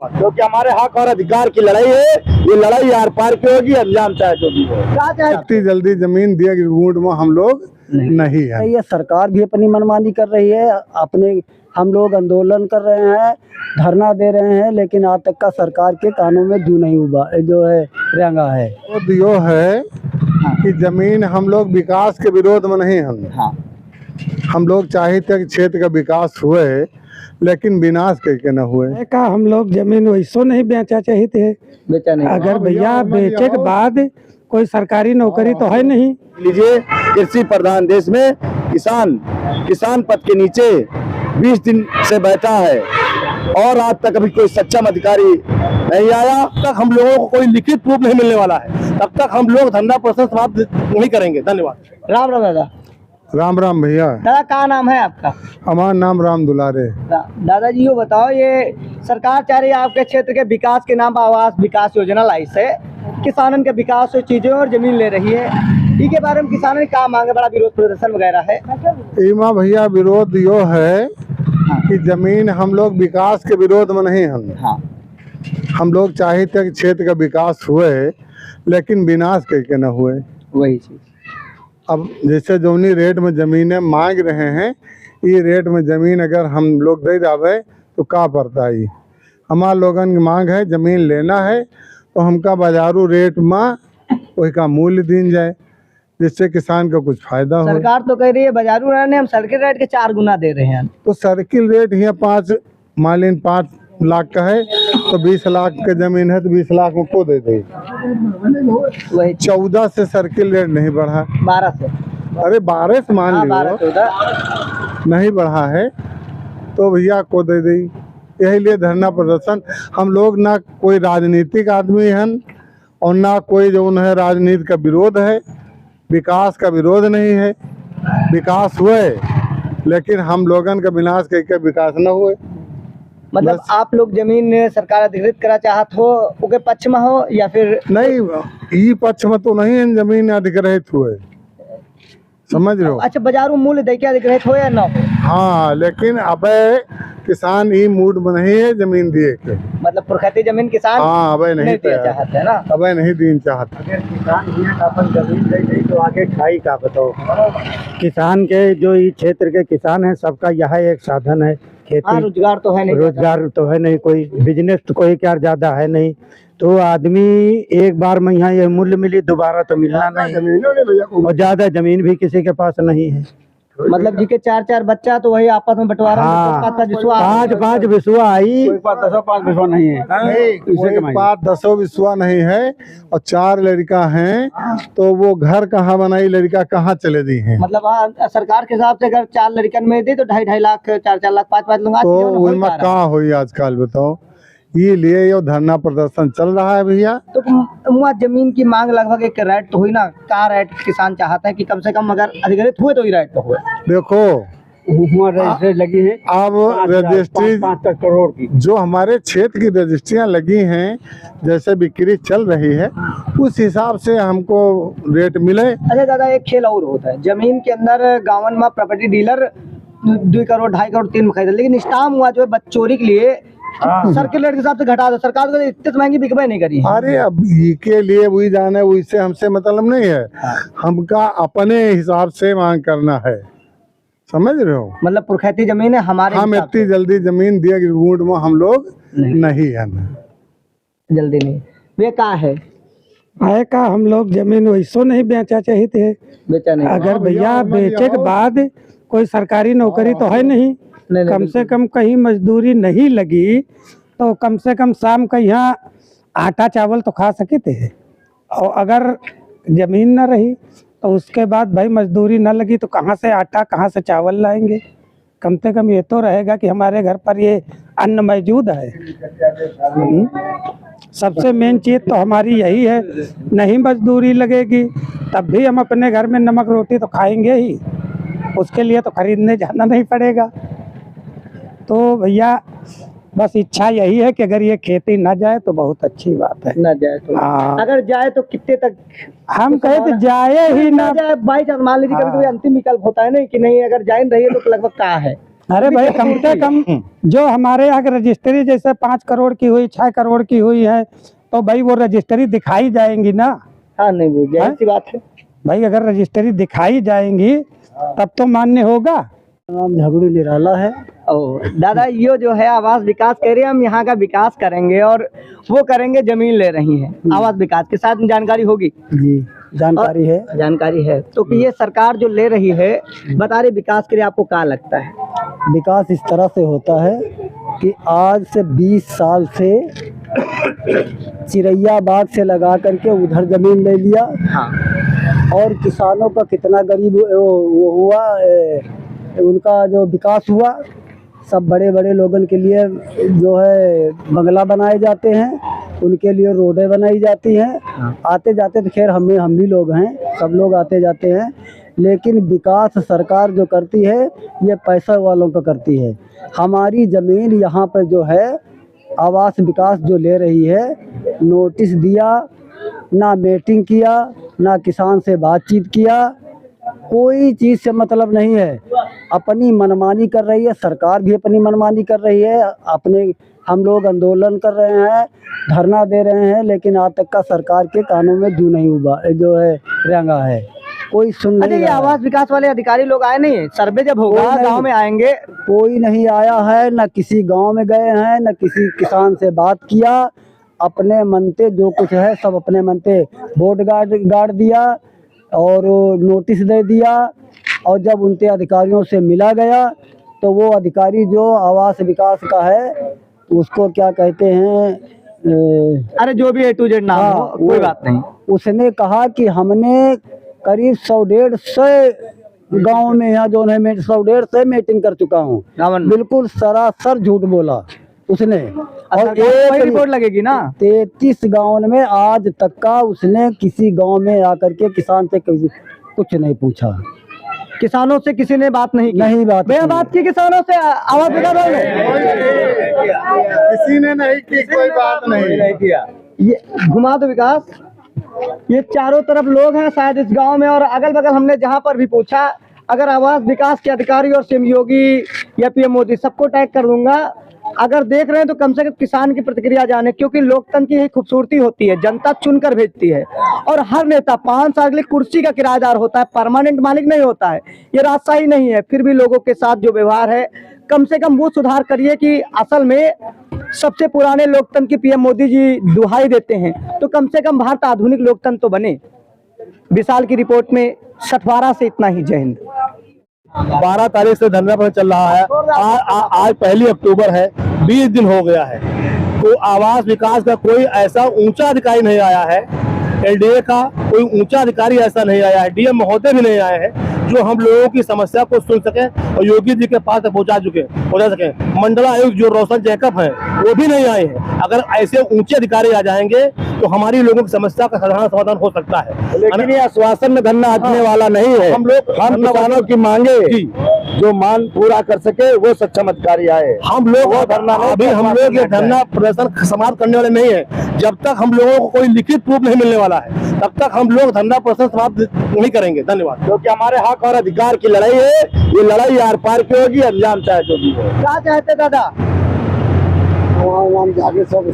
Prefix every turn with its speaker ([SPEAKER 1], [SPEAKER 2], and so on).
[SPEAKER 1] क्योंकि हमारे हक और अधिकार की लड़ाई है। ये लड़ाई आर पार की होगी, अंजाम चाहे जो भी हो।
[SPEAKER 2] इतनी जल्दी जमीन दिया कि मूड में हम लोग नहीं है।
[SPEAKER 3] ये सरकार भी अपनी मनमानी कर रही है। अपने हम लोग आंदोलन कर रहे हैं, धरना दे रहे हैं, लेकिन आज तक का सरकार के कानों में जू नहीं हुआ जो है रेंगा है।
[SPEAKER 2] तो दियो है कि जमीन हम लोग विकास के विरोध में नहीं हम लोग चाहते कि क्षेत्र का विकास हुए, लेकिन विनाश करके न हुए।
[SPEAKER 3] का हम लोग जमीन वैसो नहीं बेचा चाहते, बेचा नहीं। अगर भैया बेचे के बाद कोई सरकारी नौकरी तो है नहीं।
[SPEAKER 1] लीजिए, कृषि प्रधान देश में किसान पद के नीचे 20 दिन से बैठा है और आज तक अभी कोई सक्षम अधिकारी नहीं आया। तक हम लोगों को कोई लिखित प्रूफ नहीं मिलने वाला है, तब तक हम लोग धरना समाप्त नहीं करेंगे। धन्यवाद।
[SPEAKER 3] राम राम दादा।
[SPEAKER 2] राम राम भैया।
[SPEAKER 3] दादा क्या नाम है आपका?
[SPEAKER 2] हमारा नाम राम दुलारे।
[SPEAKER 3] दादाजी ये बताओ, ये सरकार चाह रही है आपके क्षेत्र के विकास के नाम आवास विकास योजना लाई से किसानों के विकास और चीजें और जमीन ले रही है। इसके बारे में किसानों ने क्या मांगे, बड़ा विरोध प्रदर्शन वगैरह है?
[SPEAKER 2] इमा भैया विरोध यो है कि जमीन हम लोग विकास के विरोध में नहीं हम लोग चाहते कि क्षेत्र का विकास हुए, लेकिन विनाश करके न हुए।
[SPEAKER 3] वही चीज
[SPEAKER 2] अब जैसे जोनी रेट में जमीनें मांग रहे हैं, ये रेट में जमीन अगर हम लोग दे जावे तो क्या पड़ता है। हमारा लोगन की मांग है जमीन लेना है तो हमका बाजारू रेट में वही का मूल्य दिन जाए, जिससे किसान का कुछ फायदा हो।
[SPEAKER 3] सरकार तो कह रही है बाजारू रेट हम सर्किल रेट के 4 गुना दे रहे हैं।
[SPEAKER 2] तो सर्किल रेट यहाँ 5 लाख का है तो 20 लाख का जमीन है तो 20 लाख में को दे दे। 14 से सर्किल रेट नहीं बढ़ा,
[SPEAKER 3] 12 से।
[SPEAKER 2] अरे 12 से मान लो नहीं बढ़ा है तो भैया को दे दी। यही लिए धरना प्रदर्शन। हम लोग ना कोई राजनीतिक आदमी हैं और ना कोई जो है राजनीति का विरोध है, विकास का विरोध नहीं है। विकास हुए लेकिन हम लोगन का विनाश करके विकास न हुए।
[SPEAKER 3] मतलब आप लोग जमीन सरकार अधिकृत करा चाहत हो उनके पक्ष में हो या फिर
[SPEAKER 2] नहीं? ये पक्ष में तो नहीं है जमीन अधिग्रहित हुए, समझ रहे हो?
[SPEAKER 3] अच्छा, बाजारू मूल्य दे के अधिग्रहित हो या ना हो?
[SPEAKER 2] हाँ, लेकिन अब किसान ही मूड में नहीं है जमीन दिए के।
[SPEAKER 3] मतलब पुरखती जमीन किसान
[SPEAKER 2] हाँ अब नहीं
[SPEAKER 3] चाहते है ना,
[SPEAKER 2] अब नहीं दिन चाहते।
[SPEAKER 3] अगर किसान अपन जमीन दे दी तो आगे खाई का बताओ। किसान के जो ये क्षेत्र के किसान है सबका यह एक साधन है खेती। रोजगार तो है नहीं, रोजगार तो है नहीं, कोई बिजनेस तो कोई क्या ज्यादा है नहीं। तो आदमी एक बार में यहाँ ये मूल्य मिली दोबारा तो मिलना नहीं, और ज्यादा जमीन भी किसी के पास नहीं है। मतलब जी के 4 बच्चा तो वही आपस में बंटवारा। हाँ, 5 विश्वा आई, 5 विश्वा नहीं है,
[SPEAKER 2] 5-10 विश्वा नहीं है और 4 लड़का हैं तो वो घर कहाँ बनाई, लड़का कहाँ चले दी हैं।
[SPEAKER 3] मतलब सरकार के हिसाब से अगर 4 लड़कन में दी तो 2.5 लाख 4 लाख 5 लाख
[SPEAKER 2] तो उनमें कहाँ हुई आजकल बताओ। ये लिए ये धरना प्रदर्शन चल रहा है भैया।
[SPEAKER 3] तो वहाँ जमीन की मांग लगभग एक रेट तो हुई ना, क्या रेट किसान चाहता है कि कम से कम अगर अधिग्रहित हुए तो ही रेट तो हुए।
[SPEAKER 2] देखो
[SPEAKER 3] रजिस्ट्री लगी है
[SPEAKER 2] अब रजिस्ट्री
[SPEAKER 3] 5 करोड़ की,
[SPEAKER 2] जो हमारे क्षेत्र की रजिस्ट्रियाँ लगी हैं, जैसे बिक्री चल रही है उस हिसाब से हमको रेट मिले।
[SPEAKER 3] अच्छा दादा, एक खेल और होता है जमीन के अंदर गाँव में प्रॉपर्टी डीलर 2 करोड़ 2.5 करोड़ 3 में खरीदा, लेकिन स्टाम्प हुआ जो है चोरी के लिए सर्किल रेट के हिसाब से घटा दो। सरकार को इतने महंगी बिकवाई नहीं करी।
[SPEAKER 2] अरे अब के लिए वही जाने, वही हमसे मतलब नहीं है। हमका अपने हिसाब से मांग करना है, समझ रहे हो?
[SPEAKER 3] मतलब पुरखैती जमीन है हमारे,
[SPEAKER 2] हम इतनी जल्दी जमीन दिया मूड में हम लोग नहीं है,
[SPEAKER 3] जल्दी नहीं। वे का है का हम लोग जमीन वैसो नहीं बेचा चाहते, बेचा नहीं। अगर भैया बेचे के बाद कोई सरकारी नौकरी तो है नहीं, कम से कम कहीं मजदूरी नहीं लगी तो कम से कम शाम का यहाँ आटा चावल तो खा सके थे। और अगर जमीन न रही तो उसके बाद भाई मजदूरी न लगी तो कहाँ से आटा कहाँ से चावल लाएंगे। कम से कम ये तो रहेगा कि हमारे घर पर ये अन्न मौजूद है। सबसे मेन चीज़ तो हमारी यही है, नहीं मजदूरी लगेगी तब भी हम अपने घर में नमक रोटी तो खाएंगे ही, उसके लिए तो खरीदने जाना नहीं पड़ेगा। तो भैया बस इच्छा यही है कि अगर ये खेती ना जाए तो बहुत अच्छी बात है। ना जाए तो अगर जाए तो कितने तक हम कहे तो जाए ही ना जाए। बाई चांस मान लीजिए कभी कभी अंतिम विकल्प होता है ना कि नहीं, अगर जाए रही है तो लगभग कहाँ है अरे भाई कम से कम जो हमारे यहाँ की रजिस्ट्री जैसे 5 करोड़ की हुई, 6 करोड़ की हुई है, तो भाई वो रजिस्ट्री दिखाई जाएंगी ना।
[SPEAKER 4] हाँ नहीं वो जाहिर सी बात है
[SPEAKER 3] भाई, अगर रजिस्ट्री दिखाई जाएंगी तब तो मान्य होगा।
[SPEAKER 4] नाम झगड़ू निराला है। ओ दादा, ये जो है आवास विकास कह रहे हैं हम यहाँ का विकास करेंगे और वो करेंगे, जमीन ले रही हैं आवास विकास के साथ, जानकारी होगी?
[SPEAKER 3] जी
[SPEAKER 4] जानकारी है। तो कि ये सरकार जो ले रही है, बता रही विकास के लिए, आपको क्या लगता है?
[SPEAKER 3] विकास इस तरह से होता है कि आज से 20 साल से चिरैया बाग से लगा करके उधर जमीन ले लिया।
[SPEAKER 4] हाँ।
[SPEAKER 3] और किसानों का कितना गरीब वो हुआ, उनका जो विकास हुआ, सब बड़े बड़े लोगों के लिए जो है बंगला बनाए जाते हैं, उनके लिए रोडें बनाई जाती हैं। आते जाते तो खैर हम भी लोग हैं, सब लोग आते जाते हैं, लेकिन विकास सरकार जो करती है ये पैसा वालों का करती है। हमारी ज़मीन यहाँ पर जो है आवास विकास जो ले रही है, नोटिस दिया, ना मीटिंग किया, ना किसान से बातचीत किया, कोई चीज़ से मतलब नहीं है, अपनी मनमानी कर रही है। सरकार भी अपनी मनमानी कर रही है, अपने हम लोग आंदोलन कर रहे हैं, धरना दे रहे हैं, लेकिन आज तक का सरकार के कानों में जू नहीं हुआ जो है रेंगा है, कोई सुन नहीं।
[SPEAKER 4] आवास विकास वाले अधिकारी लोग आए नहीं? सर्वे जब होगा गांव में आएंगे?
[SPEAKER 3] कोई नहीं आया है, न किसी गांव में गए हैं, न किसी किसान से बात किया। अपने मनते जो कुछ है सब अपने मनते वोट गाड़ दिया और नोटिस दे दिया। और जब उनके अधिकारियों से मिला गया तो वो अधिकारी जो आवास विकास का है उसको क्या कहते हैं,
[SPEAKER 4] अरे जो भी A to Z नाम हो, कोई बात नहीं,
[SPEAKER 3] उसने कहा कि हमने करीब 100-150 गाँव में यहाँ जो है 100-150 मीटिंग कर चुका हूँ। बिल्कुल सरासर झूठ बोला उसने। और एक
[SPEAKER 4] रिपोर्ट लगेगी ना।
[SPEAKER 3] 33 गाँव में आज तक का उसने किसी गांव में आकर के किसान से कुछ नहीं पूछा,
[SPEAKER 4] किसानों से किसी ने बात नहीं की। बात की किसानों से आवाज विकास वाले
[SPEAKER 2] किसी ने नहीं की, कोई बात नहीं
[SPEAKER 4] किया। ये घुमा दो विकास, ये चारों तरफ लोग हैं शायद इस गांव में, और अगल बगल हमने जहां पर भी पूछा, अगर आवास विकास के अधिकारी और सीएम योगी या पीएम मोदी सबको टैग कर दूंगा, अगर देख रहे हैं तो कम से कम किसान की प्रतिक्रिया जाने, क्योंकि लोकतंत्र की यही खूबसूरती होती है, जनता चुनकर भेजती है और हर नेता 5 साल के लिए कुर्सी का किराएदार होता है, परमानेंट मालिक नहीं होता है। ये रास्ता ही नहीं है। फिर भी लोगों के साथ जो व्यवहार है, कम से कम वो सुधार करिए कि असल में सबसे पुराने लोकतंत्र की पीएम मोदी जी दुहाई देते हैं, तो कम से कम भारत आधुनिक लोकतंत्र तो बने। विशाल की रिपोर्ट में सठवारा से इतना ही। जय हिंद।
[SPEAKER 1] 12 तारीख से धरना पर चल रहा है। आज 1 अक्टूबर है, 20 दिन हो गया है। तो आवास विकास का कोई ऐसा ऊंचा अधिकारी नहीं आया है, एलडीए का कोई ऊंचा अधिकारी ऐसा नहीं आया है, डीएम महोदय भी नहीं आए हैं जो हम लोगों की समस्या को सुन सके और योगी जी के पास तक पहुंचा सके। मंडलायुक्त जो रोशन जैकब हैं वो भी नहीं आए हैं। अगर ऐसे ऊंचे अधिकारी आ जाएंगे तो हमारी लोगों की समस्या का समाधान हो सकता है। लेकिन ये आश्वासन में धरना हटने वाला नहीं है। हम किसानों की मांगे जो मांग पूरा कर सके वो सक्षम अधिकारी आए। हम लोग ये धरना प्रदर्शन समाप्त करने वाले नहीं है। जब तक हम लोगों को कोई लिखित प्रूफ नहीं मिलने वाला है तब तक हम लोग धरना प्रदर्शन समाप्त नहीं करेंगे। धन्यवाद। क्योंकि हमारे हक और अधिकार की लड़ाई है, ये लड़ाई आर पार की होगी, अंजाम चाहे जो भी हो।
[SPEAKER 4] क्या चाहते दादा?
[SPEAKER 3] आगे सब